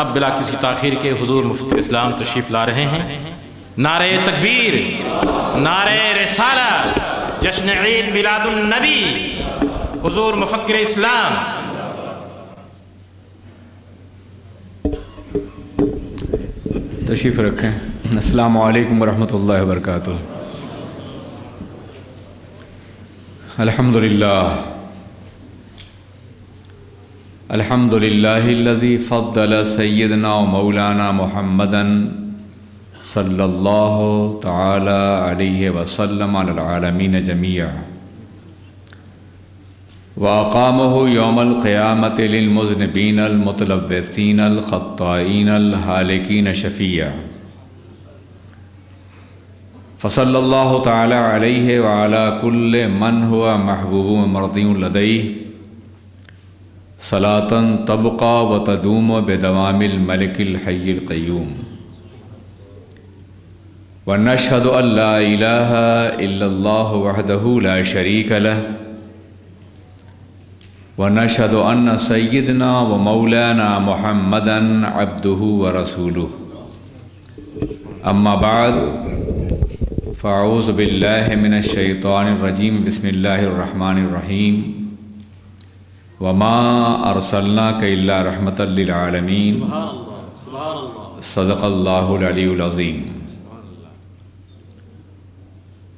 اب بلا کسی تاخیر کے حضور مفتی اسلام تشریف لا رہے ہیں۔ نعرہ تکبیر، نعرہ رسالہ، جشن عید میلاد النبی، حضور مفکر اسلام۔ تشریف رکھیں۔ السلام علیکم ورحمۃ اللہ وبرکاتہ۔ الحمد للہ الذی فضل سیدنا و مولانا محمدا صلی اللہ تعالی علیہ وسلم علی العالمین جميعا وأقامه يوم القيامة للمذنبين المتلوثين الخطائين الهالكين شفيعا، فصلى الله تعالى عليه وعلى كل من هو محبوب ومرضي لديه صلاة تبقى وتدوم بدوام الملك الحي القيوم، ونشهد أن لا إله إلا الله وحده لا شريك له، ونشهد أن سيدنا ومولانا محمدًا عبده ورسوله، أما بعد فأعوذ بالله من الشيطان الرجيم، بسم الله الرحمن الرحيم، وما أرسلناك إلا رحمة للعالمين، صدق الله العلي العظيم۔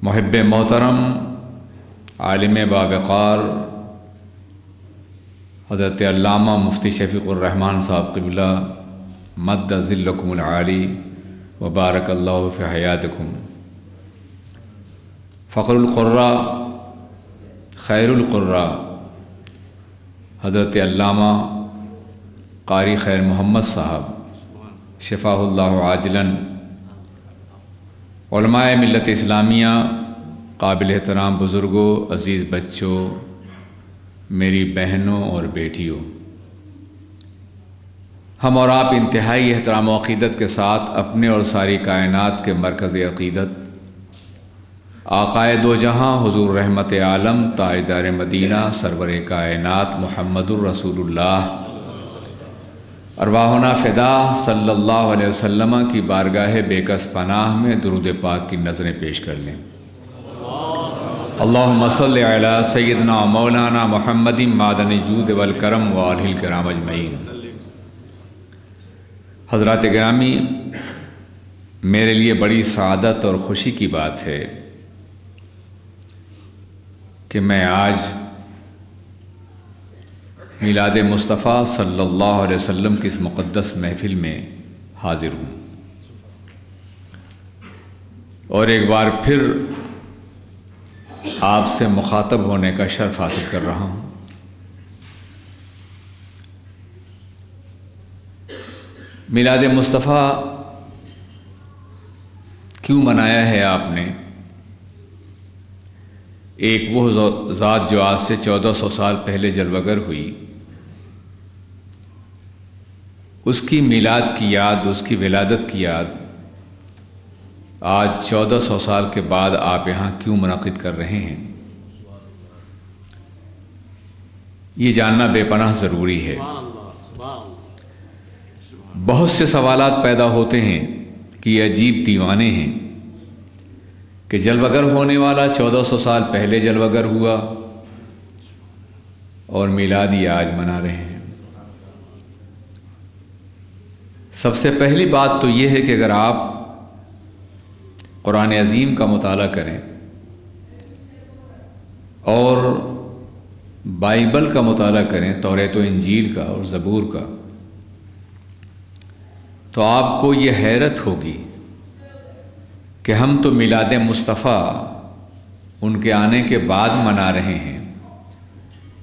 محب محترم، عالم باوقار حضرت علامہ مفتی شفیق الرحمن صاحب قبلہ مد ذلکم العالی وبارک اللہ فی حیاتکم، فخر القراء خیر القراء حضرت علامہ قاری خیر محمد صاحب شفاہ اللہ عاجلاً، علماء ملت اسلامیہ، قابل احترام بزرگوں، عزیز بچوں، میری بہنوں اور بیٹیوں، ہم اور آپ انتہائی احترام و عقیدت کے ساتھ اپنے اور ساری کائنات کے مرکز عقیدت آقائے دو جہاں حضور رحمت عالم تاجدار مدینہ سرور کائنات محمد الرسول اللہ ارواحنا فدا صلی اللہ علیہ وسلم کی بارگاہ بے کس پناہ میں درود پاک کی نظریں پیش کر لیں۔ اللہم صلی علی سیدنا مولانا محمد معدن الجود والکرم وآلہ الکرام اجمعین۔ حضرات گرامی، میرے لیے بڑی سعادت اور خوشی کی بات ہے کہ میں آج میلاد مصطفیٰ صلی اللہ علیہ وسلم کی اس مقدس محفل میں حاضر ہوں، اور ایک بار پھر آپ سے مخاطب ہونے کا شرف حاصل کر رہا ہوں۔ میلاد مصطفیٰ کیوں منایا ہے آپ نے؟ ایک وہ ذات جو آج سے 1400 سال پہلے جلوہ گر ہوئی، اس کی میلاد کی یاد، اس کی ولادت کی یاد آج 1400 سال کے بعد آپ یہاں کیوں منعقد کر رہے ہیں، یہ جاننا بے پناہ ضروری ہے۔ بہت سے سوالات پیدا ہوتے ہیں کہ یہ عجیب دیوانے ہیں کہ جلوہ گر ہونے والا 1400 سال پہلے جلوہ گر ہوا اور میلاد یہ آج منا رہے ہیں۔ سب سے پہلی بات تو یہ ہے کہ اگر آپ قرآن عظیم کا مطالعہ کریں اور بائبل کا مطالعہ کریں، توریت و انجیل کا اور زبور کا، تو آپ کو یہ حیرت ہوگی کہ ہم تو میلاد مصطفیٰ ان کے آنے کے بعد منا رہے ہیں،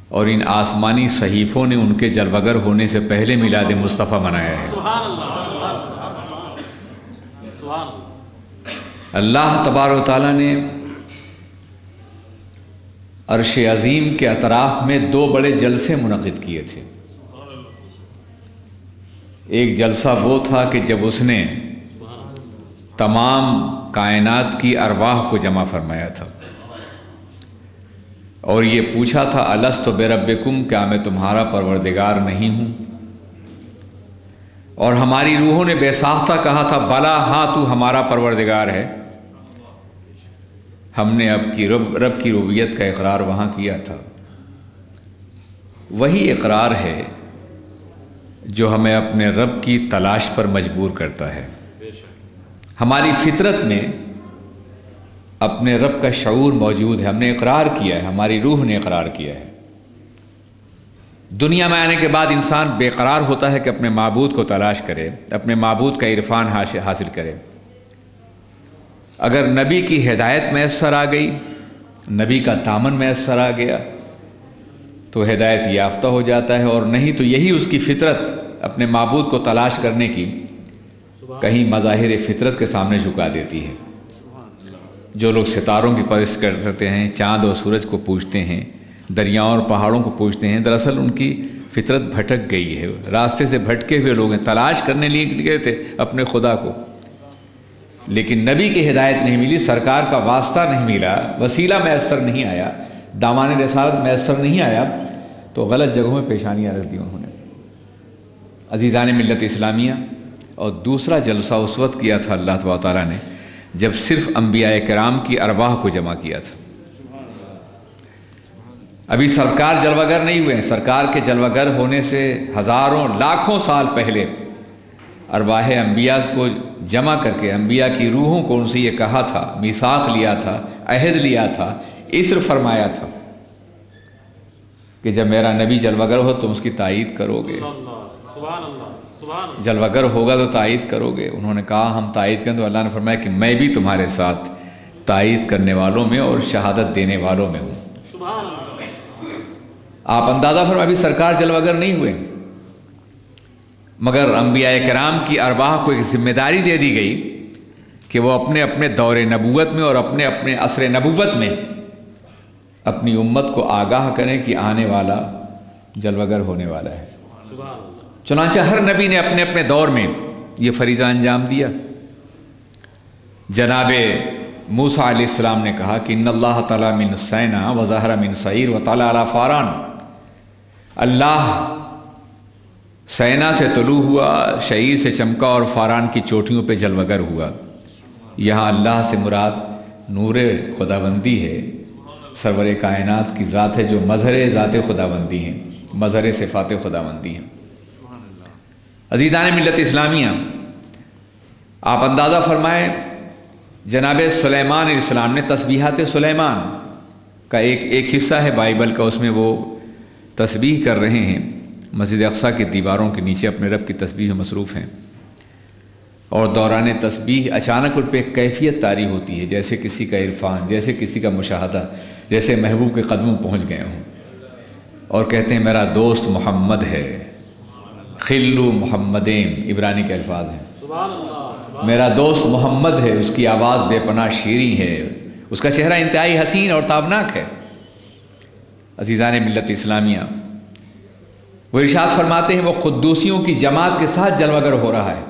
اور ان آسمانی صحیفوں نے ان کے جلوہ گر ہونے سے پہلے میلاد مصطفیٰ منایا ہے۔ اللہ تبارک و تعالیٰ نے عرش عظیم کے اطراف میں 2 بڑے جلسے منعقد کیے تھے۔ ایک جلسہ وہ تھا کہ جب اس نے تمام کائنات کی ارواح کو جمع فرمایا تھا اور یہ پوچھا تھا الست بربکم، کیا میں تمہارا پروردگار نہیں ہوں؟ اور ہماری روحوں نے بے ساختہ کہا تھا بلا ہاں تو ہمارا پروردگار ہے، ہم نے رب کی ربوبیت کا اقرار وہاں کیا تھا۔ وہی اقرار ہے جو ہمیں اپنے رب کی تلاش پر مجبور کرتا ہے۔ ہماری فطرت میں اپنے رب کا شعور موجود ہے، ہم نے اقرار کیا ہے، ہماری روح نے اقرار کیا ہے۔ دنیا میں آنے کے بعد انسان بے قرار ہوتا ہے کہ اپنے معبود کو تلاش کرے، اپنے معبود کا عرفان حاصل کرے۔ اگر نبی کی ہدایت میسر آ گئی، نبی کا دامن میسر آ گیا تو ہدایت یافتہ ہو جاتا ہے، اور نہیں تو یہی اس کی فطرت اپنے معبود کو تلاش کرنے کی کہیں مظاہر فطرت کے سامنے جھکا دیتی ہے۔ جو لوگ ستاروں کی پرستش کرتے ہیں، چاند اور سورج کو پوجتے ہیں، دریاؤں اور پہاڑوں کو پوجتے ہیں، دراصل ان کی فطرت بھٹک گئی ہے، راستے سے بھٹکے ہوئے لوگ ہیں، تلاش کرنے لیے گئے تھے اپنے خدا کو، لیکن نبی کی ہدایت نہیں ملی، سرکار کا واسطہ نہیں ملا، وسیلہ میسر نہیں آیا، دامان رسالت میسر نہیں آیا، تو غلط جگہوں میں پیشانیاں رکھ دی انہوں نے۔ عزیزان ملت اسلامیہ، اور دوسرا جلسہ اس وقت کیا تھا اللہ تبارک و تعالیٰ نے جب صرف انبیاء کرام کی ارواح کو جمع کیا تھا۔ ابھی سرکار جلوہ گر نہیں ہوئے ہیں، سرکار کے جلوہ گر ہونے سے ہزاروں لاکھوں سال پہلے ارواح انبیاء کو جمع کر کے انبیاء کی روحوں کو ان سے یہ کہا تھا، میثاق لیا تھا، عہد لیا تھا، اسر فرمایا تھا کہ جب میرا نبی جلوہ گر ہو تم اس کی تائید کرو گے، جلوہ گر ہوگا تو تائید کرو گے۔ انہوں نے کہا ہم تائید کریں، تو اللہ نے فرمایا کہ میں بھی تمہارے ساتھ تائید کرنے والوں میں اور شہادت دینے والوں میں ہوں۔ آپ اندازہ فرمائیں ابھی سرکار جلوہ گر نہیں ہوئے، مگر انبیاء کرام کی ارواح کو ایک ذمہ داری دے دی گئی کہ وہ اپنے اپنے دور نبوت میں اور اپنے اپنے عصر نبوت میں اپنی امت کو آگاہ کریں کہ آنے والا جلوہ گر ہونے والا ہے۔ چنانچہ ہر نبی نے اپنے اپنے دور میں یہ فریضہ انجام دیا۔ جناب موسیٰ علیہ السلام نے کہا کہ ان اللہ تعالیٰ من سینا و ظہر من سعیر و تعالیٰ علی فاران، اللہ سینا سے طلوع ہوا، شعیر سے چمکا اور فاران کی چوٹیوں پہ جلوہ گر ہوا۔ یہاں اللہ سے مراد نور خداوندی ہے، سرور کائنات کی ذات ہے جو مظہر ذات خداوندی ہیں، مظہر صفات خداوندی ہیں۔ عزیزان ملت اسلامیہ، آپ اندازہ فرمائیں جناب سلیمان علیہ السلام نے تسبیحات سلیمان کا ایک حصہ ہے بائبل کا، اس میں وہ تسبیح کر رہے ہیں، مسجد اقصیٰ کی دیواروں کے نیچے اپنے رب کی تسبیح میں مصروف ہیں، اور دوران تسبیح اچانک ان پہ ایک کیفیت طاری ہوتی ہے، جیسے کسی کا عرفان، جیسے کسی کا مشاہدہ، جیسے محبوب کے قدموں پہنچ گئے ہوں، اور کہتے ہیں میرا دوست محمد ہے، خلو محمدین عبرانی کے الفاظ ہیں، میرا دوست محمد ہے، اس کی آواز بے پناہ شیریں ہے، اس کا چہرہ انتہائی حسین اور تابناک ہے۔ عزیزان ملت اسلامیہ، وہ ارشاد فرماتے ہیں وہ قدوسیوں کی جماعت کے ساتھ جلوہ گر ہو رہا ہے،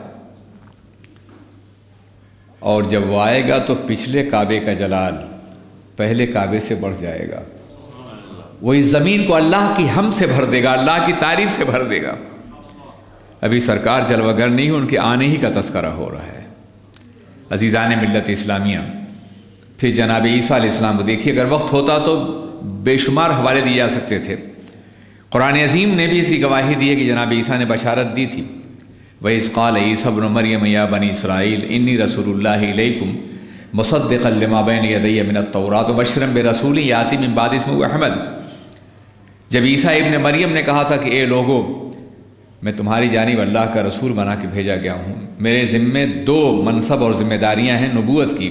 اور جب وہ آئے گا تو پچھلے کعبے کا جلال پہلے کعبے سے بڑھ جائے گا، وہ اس زمین کو اللہ کی حمد سے بھر دے گا، اللہ کی تعریف سے بھر دے گا۔ ابھی سرکار جلوہ گر نہیں، ان کے آنے ہی کا تذکرہ ہو رہا ہے۔ عزیزان ملت اسلامیہ، پھر جناب عیسیٰ علیہ السلام کو دیکھیے، اگر وقت ہوتا تو بے شمار حوالے دیے جا سکتے تھے۔ قرآن عظیم نے بھی اسی گواہی دی ہے کہ جناب عیسیٰ نے بشارت دی تھی، وَإِذْ قَالَ عِيسَىٰ ابْنُ مَرْيَمَ يَا بَنِي إِسْرَائِيلَ إِنِّي رَسُولُ اللَّهِ إِلَيْكُمْ مُصَدِّقًا لِمَا بَيْنَ يَدَيَّ مِنَ التَّوْرَاةِ وَبَشِّرًا بِرَسُولٍ يَأْتِي مِن بَعْدِي اسْمُهُ أَحْمَدُ۔ جب عیسیٰ ابن مریم نے کہا تھا کہ اے لوگو، میں تمہاری جانب اللہ کا رسول بنا کے بھیجا گیا ہوں، میرے ذمے دو منصب اور ذمہ داریاں ہیں نبوت کی،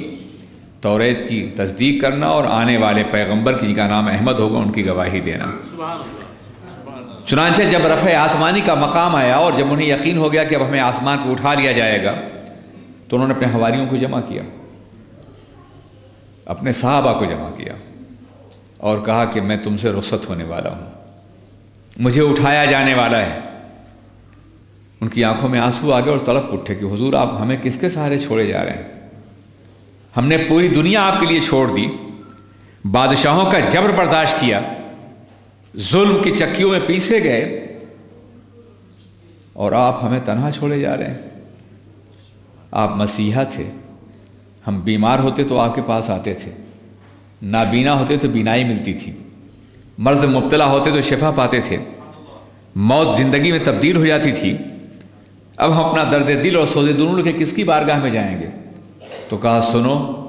توریت کی تصدیق کرنا اور آنے والے پیغمبر کی جن کا نام احمد ہوگا ان کی گواہی دینا۔ چنانچہ جب رفع آسمانی کا مقام آیا اور جب انہیں یقین ہو گیا کہ اب ہمیں آسمان کو اٹھا لیا جائے گا، تو انہوں نے اپنے حواریوں کو جمع کیا، اپنے صحابہ کو جمع کیا اور کہا کہ میں تم سے رخصت ہونے والا ہوں، مجھے اٹھایا جانے والا ہے۔ ان کی آنکھوں میں آنسو آ گئے اور تڑپ اٹھے کہ حضور آپ ہمیں کس کے سہارے چھوڑے جا رہے ہیں؟ ہم نے پوری دنیا آپ کے لیے چھوڑ دی، بادشاہوں کا جبر برداشت کیا، ظلم کی چکیوں میں پیسے گئے، اور آپ ہمیں تنہا چھوڑے جا رہے ہیں۔ آپ مسیحا تھے، ہم بیمار ہوتے تو آپ کے پاس آتے تھے، نابینا ہوتے تو بینائی ملتی تھی، مرض مبتلا ہوتے تو شفا پاتے تھے، موت زندگی میں تبدیل ہو جاتی تھی۔ اب ہم اپنا درد دل اور سوز دونوں لے کے کس کی بارگاہ میں جائیں گے؟ تو کہا سنو،